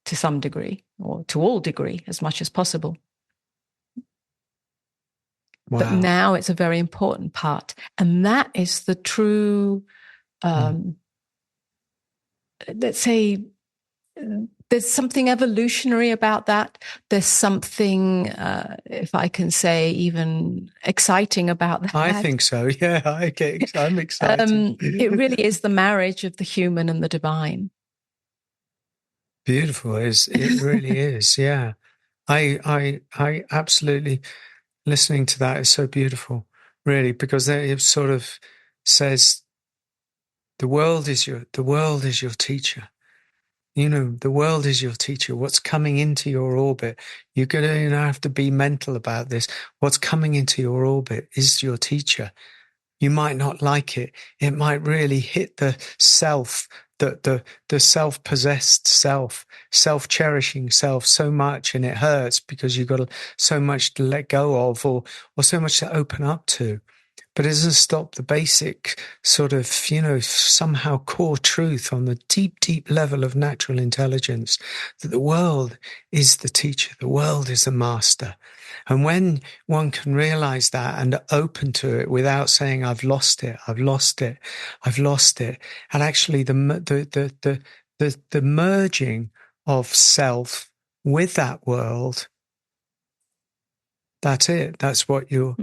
to some degree, or to all degree, as much as possible. Wow. But now it's a very important part. And that is the true, let's say, there's something evolutionary about that. There's something, if I can say, even exciting about that. I think so. Yeah, I'm excited. It really is the marriage of the human and the divine. Beautiful. It really is. Yeah. I absolutely, listening to that is so beautiful, really, because it sort of says the world is your teacher. The world is your teacher. What's coming into your orbit, you're going to have to be mental about this. What's coming into your orbit is your teacher. You might not like it. It might really hit the self, the self-possessed self, self-cherishing self so much, and it hurts because you've got so much to let go of, or so much to open up to. But it doesn't stop the basic sort of, somehow core truth on the deep, deep level of natural intelligence that the world is the teacher, the world is the master. And when one can realize that and open to it without saying, I've lost it, I've lost it, I've lost it. And actually the merging of self with that world, that's it. That's what you're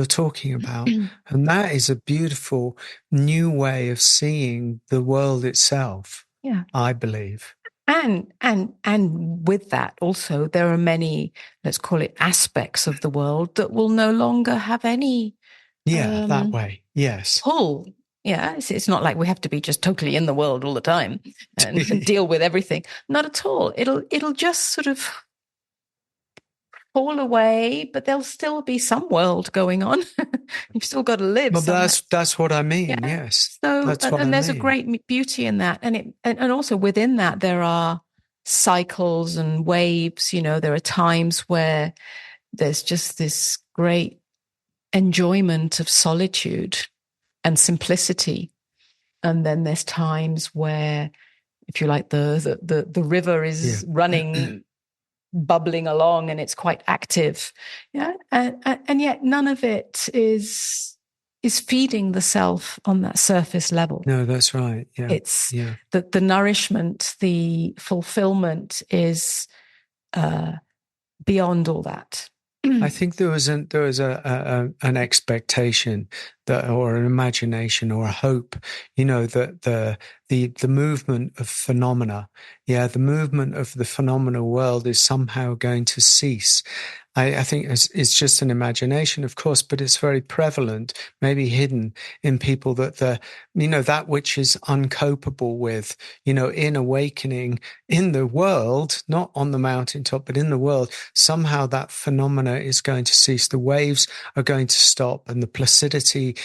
talking about. And that is a beautiful new way of seeing the world itself, I believe. And with that also, there are many, let's call it, aspects of the world that will no longer have any that way. Yes. Pull. Yeah, it's not like we have to be just totally in the world all the time and deal with everything. Not at all. It'll just sort of fall away, but there'll still be some world going on. You've still got to live. Well, that's what I mean. Yeah. Yes. So, and there's a great beauty in that, and also within that there are cycles and waves. There are times where there's just this great enjoyment of solitude and simplicity. And then there's times where, if you like, the river is running, bubbling along, and it's quite active. Yeah. And yet none of it is feeding the self on that surface level. No, that's right. Yeah. It's the nourishment, the fulfillment is beyond all that. I think there was an expectation that, or an imagination, or a hope, that the movement of phenomena, the movement of the phenomenal world is somehow going to cease. I think it's just an imagination, of course, but it's very prevalent, maybe hidden in people, that that which is uncopable with, in awakening in the world, not on the mountaintop, but in the world, somehow that phenomena is going to cease. The waves are going to stop, and the placidity,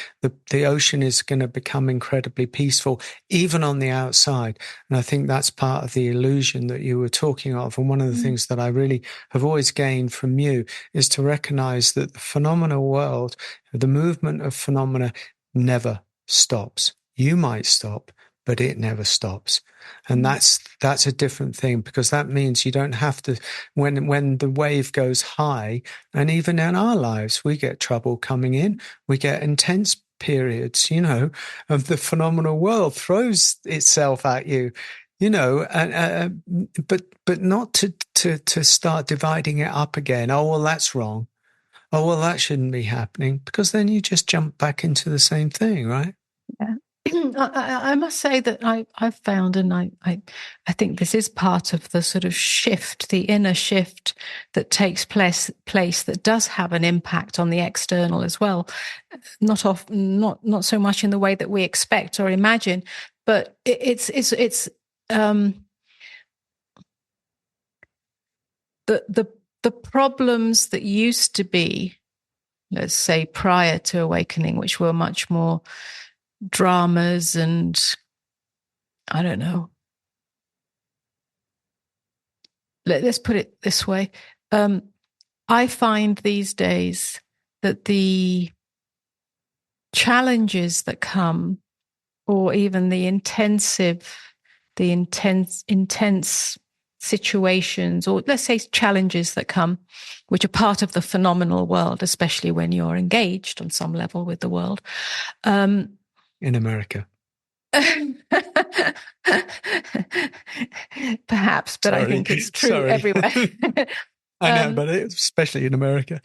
the ocean is going to become incredibly peaceful, even on the outside. And I think that's part of the illusion that you were talking of. And one of the things that I really have always gained from you is to recognize that the phenomenal world, the movement of phenomena, never stops. You might stop, but it never stops. And that's a different thing, because that means you don't have to, when the wave goes high, and even in our lives, we get trouble coming in, we get intense periods, of the phenomenal world throws itself at you, but not to start dividing it up again. Oh, well, that's wrong. Oh, well, that shouldn't be happening, because then you just jump back into the same thing, right? Yeah. I must say that I've found, and I think this is part of the sort of shift, the inner shift that takes place that does have an impact on the external as well. Not so much in the way that we expect or imagine, but it's the problems that used to be, let's say, prior to awakening, which were much more dramas and, I don't know, let's put it this way. I find these days that the challenges that come, or even the intense situations, or let's say challenges that come, which are part of the phenomenal world, especially when you're engaged on some level with the world. In America. Perhaps, but I think it's true everywhere. I know, but especially in America.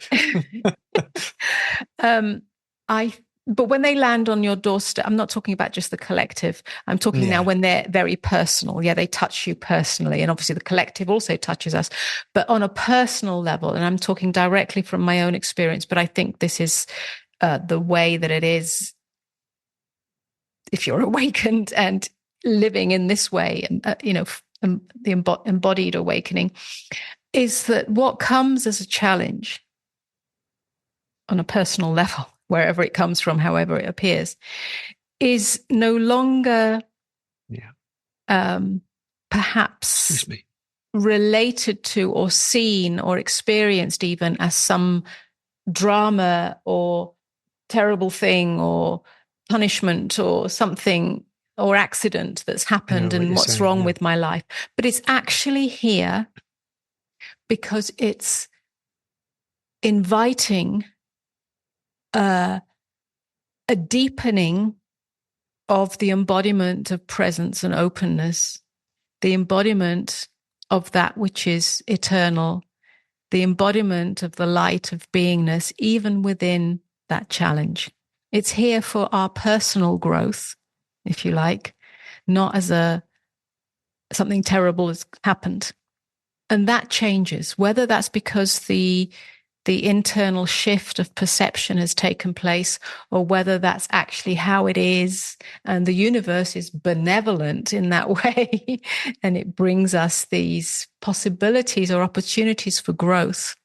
But when they land on your doorstep, I'm not talking about just the collective. I'm talking now when they're very personal. Yeah, they touch you personally. And obviously the collective also touches us. But on a personal level, and I'm talking directly from my own experience, but I think this is the way that it is if you're awakened and living in this way, and the embodied awakening, is that what comes as a challenge on a personal level, wherever it comes from, however it appears, is no longer perhaps related to or seen or experienced even as some drama or terrible thing or punishment or something or accident that's happened and what's wrong with my life. But it's actually here because it's inviting a deepening of the embodiment of presence and openness, the embodiment of that which is eternal, the embodiment of the light of beingness, even within that challenge. It's here for our personal growth, if you like, not as something terrible has happened. And that changes, whether that's because the internal shift of perception has taken place, or whether that's actually how it is, and the universe is benevolent in that way, and it brings us these possibilities or opportunities for growth,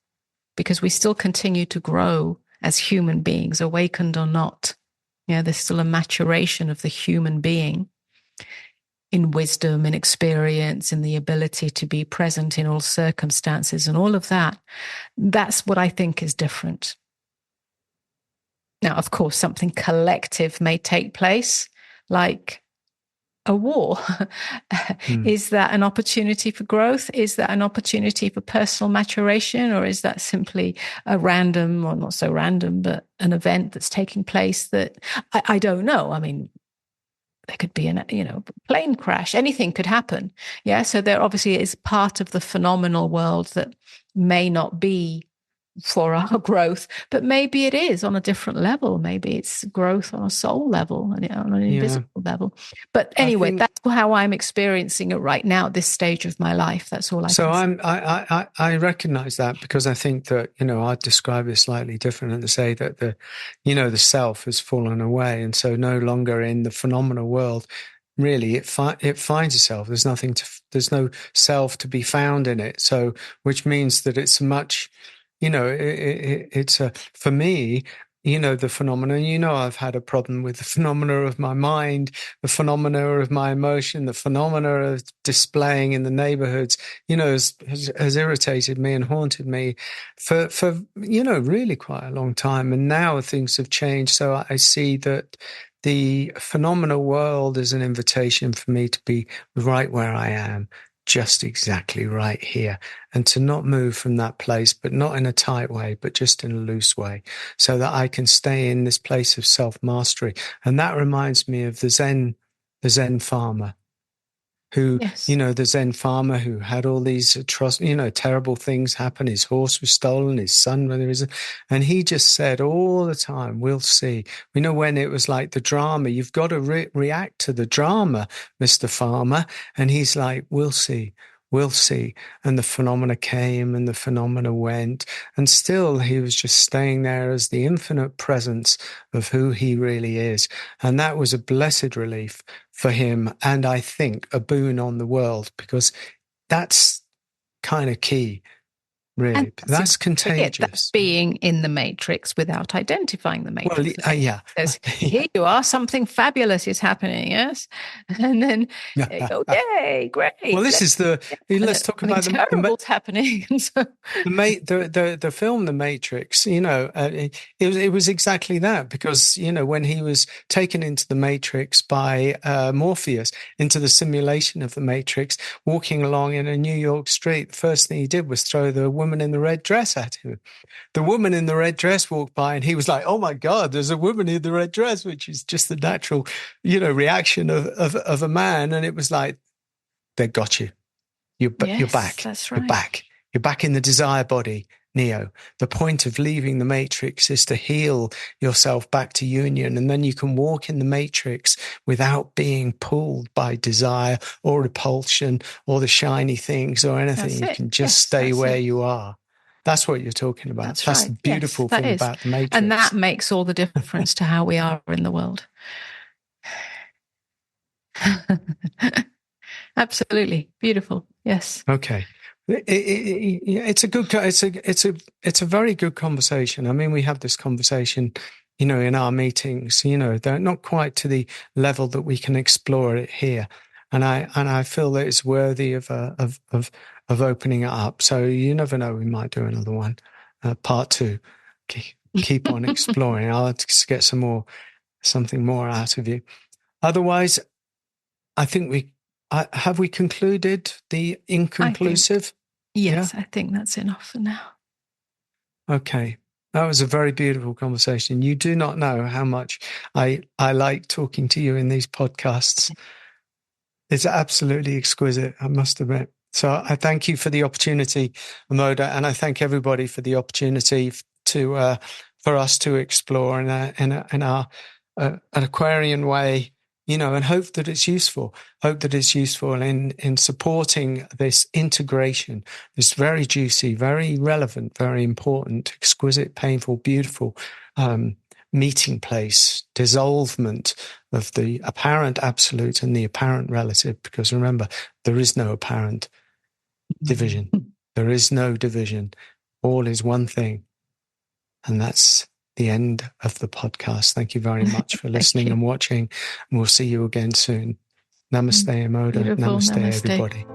because we still continue to grow as human beings, awakened or not. There's still a maturation of the human being in wisdom, in experience, in the ability to be present in all circumstances and all of that. That's what I think is different. Now, of course, something collective may take place, like a war. Is that an opportunity for growth? Is that an opportunity for personal maturation? Or is that simply a random, or not so random, but an event that's taking place that I don't know. I mean, there could be a plane crash. Anything could happen. Yeah. So there obviously is part of the phenomenal world that may not be for our growth, but maybe it is on a different level. Maybe it's growth on a soul level and on an invisible level. But anyway, that's how I'm experiencing it right now at this stage of my life. That's all I can say. I recognize that, because I think that, I'd describe it slightly different and say that the self has fallen away. And so no longer in the phenomenal world, really, it finds itself. There's no self to be found in it. So, which means that it's much, for me, the phenomena, I've had a problem with the phenomena of my mind, the phenomena of my emotion, the phenomena of displaying in the neighborhoods, has irritated me and haunted me for really quite a long time. And now things have changed. So I see that the phenomenal world is an invitation for me to be right where I am, just exactly right here, and to not move from that place, but not in a tight way, but just in a loose way, so that I can stay in this place of self-mastery. And that reminds me of the Zen farmer who, the Zen farmer who had all these terrible things happen. His horse was stolen, his son, and he just said all the time, we'll see. When it was like the drama, you've got to react to the drama, Mr. Farmer. And he's like, we'll see. We'll see. And the phenomena came and the phenomena went. And still he was just staying there as the infinite presence of who he really is. And that was a blessed relief for him. And I think a boon on the world, because that's kind of key. Really, that's contagious. That's being in the matrix without identifying the matrix. Well, here you are, something fabulous is happening, yes? And then you go, yay, great. Well, let's talk about terrible's happening. So the film The Matrix, it was exactly that, because, when he was taken into the Matrix by Morpheus, into the simulation of the Matrix, walking along in a New York street, the first thing he did was throw the woman in the red dress at him. The woman in the red dress walked by and he was like, oh my God, there's a woman in the red dress, which is just the natural, reaction of a man. And it was like, they got you. You're back. That's right. You're back in the desire body, Neo. The point of leaving the matrix is to heal yourself back to union. And then you can walk in the matrix without being pulled by desire or repulsion or the shiny things or anything. You can just stay where you are. That's what you're talking about. That's the beautiful thing about the matrix. And that makes all the difference to how we are in the world. Absolutely. Beautiful. Yes. Okay. It's a very good conversation. I mean, we have this conversation, in our meetings, they're not quite to the level that we can explore it here. And I feel that it's worthy of opening it up. So you never know, we might do another one, part 2. Keep on exploring. I'll get something more out of you. Otherwise, I think have we concluded the inconclusive? Yes, I think that's enough for now. Okay. That was a very beautiful conversation. You do not know how much I like talking to you in these podcasts. It's absolutely exquisite, I must admit. So I thank you for the opportunity, Amoda, and I thank everybody for the opportunity for us to explore in our an Aquarian way, and hope that it's useful. Hope that it's useful in supporting this integration, this very juicy, very relevant, very important, exquisite, painful, beautiful meeting place, dissolvement of the apparent absolute and the apparent relative. Because remember, there is no apparent division. There is no division. All is one thing. And that's the end of the podcast. Thank you very much for listening and watching. And we'll see you again soon. Namaste, Amoda. Namaste, everybody.